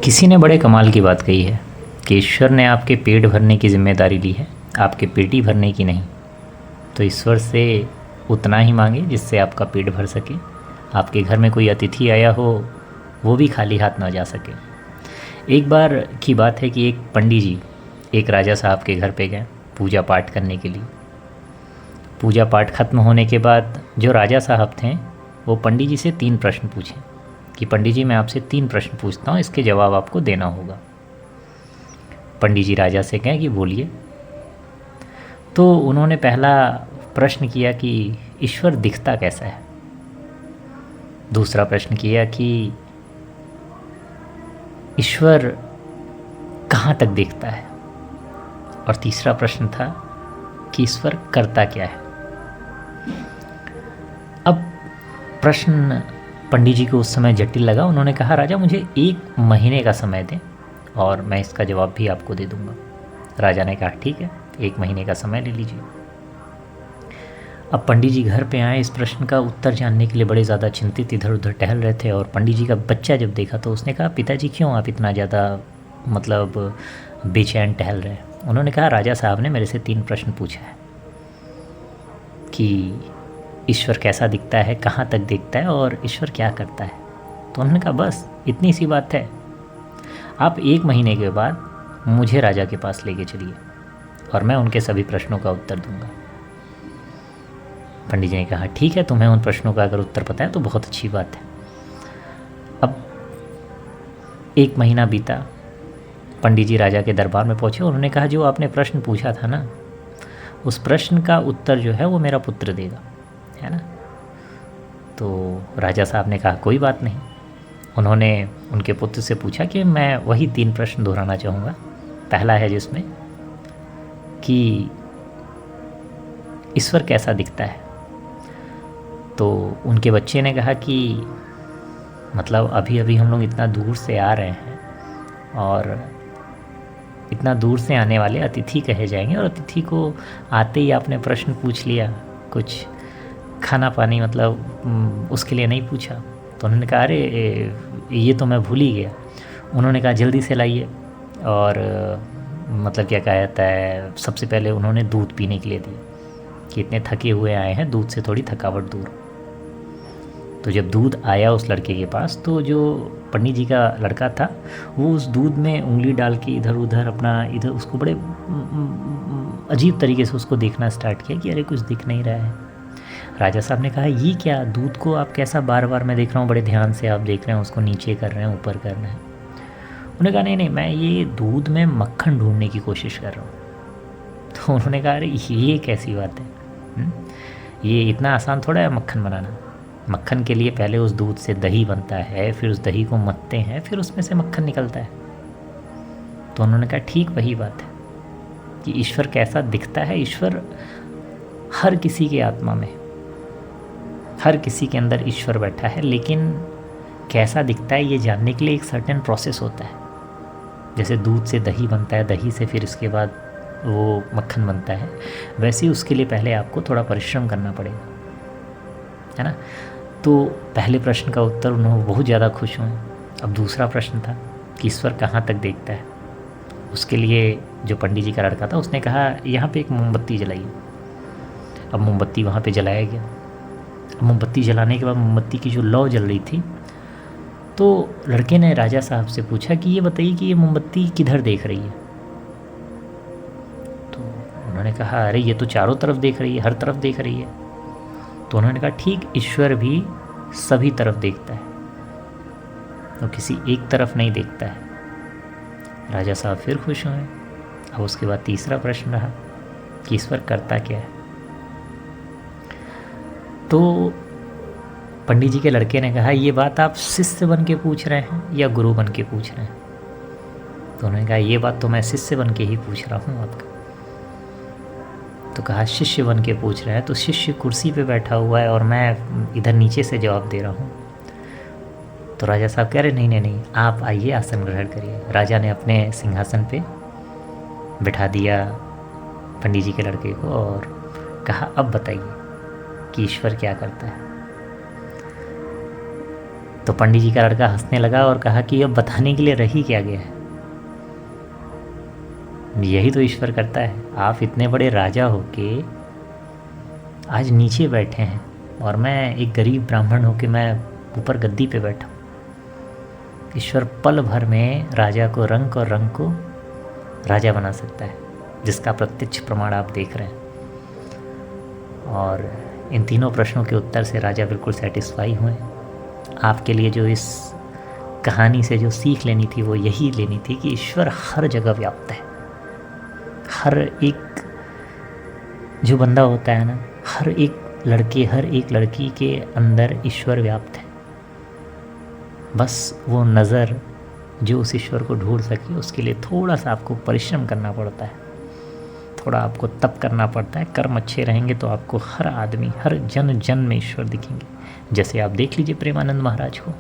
किसी ने बड़े कमाल की बात कही है कि ईश्वर ने आपके पेट भरने की जिम्मेदारी ली है, आपके पेटी भरने की नहीं। तो ईश्वर से उतना ही मांगे जिससे आपका पेट भर सके, आपके घर में कोई अतिथि आया हो वो भी खाली हाथ ना जा सके। एक बार की बात है कि एक पंडित जी एक राजा साहब के घर पे गए पूजा पाठ करने के लिए। पूजा पाठ खत्म होने के बाद जो राजा साहब थे वो पंडित जी से 3 प्रश्न पूछे कि पंडित जी मैं आपसे 3 प्रश्न पूछता हूँ, इसके जवाब आपको देना होगा। पंडित जी राजा से कहें कि बोलिए। तो उन्होंने पहला प्रश्न किया कि ईश्वर दिखता कैसा है। दूसरा प्रश्न किया कि ईश्वर कहाँ तक देखता है। और तीसरा प्रश्न था कि ईश्वर करता क्या है। अब प्रश्न पंडित जी को उस समय जटिल लगा। उन्होंने कहा राजा मुझे 1 महीने का समय दें और मैं इसका जवाब भी आपको दे दूंगा। राजा ने कहा ठीक है, 1 महीने का समय ले लीजिए। अब पंडित जी घर पे आए, इस प्रश्न का उत्तर जानने के लिए बड़े ज़्यादा चिंतित इधर उधर टहल रहे थे। और पंडित जी का बच्चा जब देखा तो उसने कहा पिताजी क्यों आप इतना ज़्यादा बेचैन टहल रहे हैं। उन्होंने कहा राजा साहब ने मेरे से 3 प्रश्न पूछा है कि ईश्वर कैसा दिखता है, कहाँ तक देखता है और ईश्वर क्या करता है। तो उन्होंने कहा बस इतनी सी बात है, आप 1 महीने के बाद मुझे राजा के पास लेके चलिए और मैं उनके सभी प्रश्नों का उत्तर दूंगा। पंडित जी ने कहा ठीक है, तुम्हें उन प्रश्नों का अगर उत्तर पता है तो बहुत अच्छी बात है। अब 1 महीना बीता, पंडित जी राजा के दरबार में पहुँचे। उन्होंने कहा जो आपने प्रश्न पूछा था ना, उस प्रश्न का उत्तर जो है वो मेरा पुत्र देगा, है ना। तो राजा साहब ने कहा कोई बात नहीं। उन्होंने उनके पुत्र से पूछा कि मैं वही 3 प्रश्न दोहराना चाहूँगा। पहला है जिसमें कि ईश्वर कैसा दिखता है। तो उनके बच्चे ने कहा कि मतलब अभी अभी हम लोग इतना दूर से आ रहे हैं और इतना दूर से आने वाले अतिथि कहे जाएंगे, और अतिथि को आते ही आपने प्रश्न पूछ लिया, कुछ खाना पानी उसके लिए नहीं पूछा। तो उन्होंने कहा अरे ये तो मैं भूल ही गया। उन्होंने कहा जल्दी से लाइए। और क्या कहा जाता है, सबसे पहले उन्होंने दूध पीने के लिए दिया कि इतने थके हुए आए हैं, दूध से थोड़ी थकावट दूर। तो जब दूध आया उस लड़के के पास, तो जो पंडित जी का लड़का था वो उस दूध में उंगली डाल के इधर उधर इधर उसको बड़े अजीब तरीके से उसको देखना स्टार्ट किया कि अरे कुछ दिख नहीं रहा है। राजा साहब ने कहा ये क्या, दूध को आप कैसा बार बार मैं देख रहा हूँ, बड़े ध्यान से आप देख रहे हैं, उसको नीचे कर रहे हैं, ऊपर कर रहे हैं। उन्होंने कहा नहीं मैं ये दूध में मक्खन ढूंढने की कोशिश कर रहा हूँ। तो उन्होंने कहा अरे ये कैसी बात है, ये इतना आसान थोड़ा है मक्खन बनाना। मक्खन के लिए पहले उस दूध से दही बनता है, फिर उस दही को मथते हैं, फिर उसमें से मक्खन निकलता है। तो उन्होंने कहा ठीक वही बात है कि ईश्वर कैसा दिखता है। ईश्वर हर किसी के आत्मा में, हर किसी के अंदर ईश्वर बैठा है, लेकिन कैसा दिखता है ये जानने के लिए एक सर्टेन प्रोसेस होता है। जैसे दूध से दही बनता है, दही से फिर इसके बाद वो मक्खन बनता है, वैसे ही उसके लिए पहले आपको थोड़ा परिश्रम करना पड़ेगा, है ना। तो पहले प्रश्न का उत्तर उन्होंने बहुत ज़्यादा खुश हुए। अब दूसरा प्रश्न था कि ईश्वर कहाँ तक देखता है। उसके लिए जो पंडित जी का लड़का था उसने कहा यहाँ पे एक मोमबत्ती जलाइए। अब मोमबत्ती वहाँ पे जलाया गया। अब मोमबत्ती जलाने के बाद मोमबत्ती की जो लौ जल रही थी, तो लड़के ने राजा साहब से पूछा कि ये बताइए कि ये मोमबत्ती किधर देख रही है। तो उन्होंने कहा अरे ये तो चारों तरफ देख रही है, हर तरफ देख रही है। तो उन्होंने कहा ठीक, ईश्वर भी सभी तरफ देखता है, तो किसी एक तरफ नहीं देखता है। राजा साहब फिर खुश हुए। अब उसके बाद तीसरा प्रश्न रहा कि ईश्वर करता क्या है। तो पंडित जी के लड़के ने कहा ये बात आप शिष्य बन के पूछ रहे हैं या गुरु बन के पूछ रहे हैं। तो उन्होंने कहा ये बात तो मैं शिष्य बन के ही पूछ रहा हूँ आपका। तो कहा शिष्य बन के पूछ रहे हैं, तो शिष्य कुर्सी पे बैठा हुआ है और मैं इधर नीचे से जवाब दे रहा हूँ। तो राजा साहब कह रहे नहीं, आप आइए आसन ग्रहण करिए। राजा ने अपने सिंहासन पे बिठा दिया पंडित जी के लड़के को और कहा अब बताइए कि ईश्वर क्या करता है। तो पंडित जी का लड़का हंसने लगा और कहा कि अब बताने के लिए रही क्या गया है, यही तो ईश्वर करता है। आप इतने बड़े राजा होके आज नीचे बैठे हैं और मैं एक गरीब ब्राह्मण होके मैं ऊपर गद्दी पे बैठा हूँ। ईश्वर पल भर में राजा को रंग और रंग को राजा बना सकता है, जिसका प्रत्यक्ष प्रमाण आप देख रहे हैं। और इन तीनों प्रश्नों के उत्तर से राजा बिल्कुल सेटिस्फाई हुए। आपके लिए जो इस कहानी से जो सीख लेनी थी वो यही लेनी थी कि ईश्वर हर जगह व्याप्त है। हर एक जो बंदा होता है ना, हर एक लड़के हर एक लड़की के अंदर ईश्वर व्याप्त है। बस वो नज़र जो उस ईश्वर को ढूंढ सके उसके लिए थोड़ा सा आपको परिश्रम करना पड़ता है, थोड़ा आपको तप करना पड़ता है। कर्म अच्छे रहेंगे तो आपको हर आदमी हर जन जन में ईश्वर दिखेंगे। जैसे आप देख लीजिए प्रेमानंद महाराज को।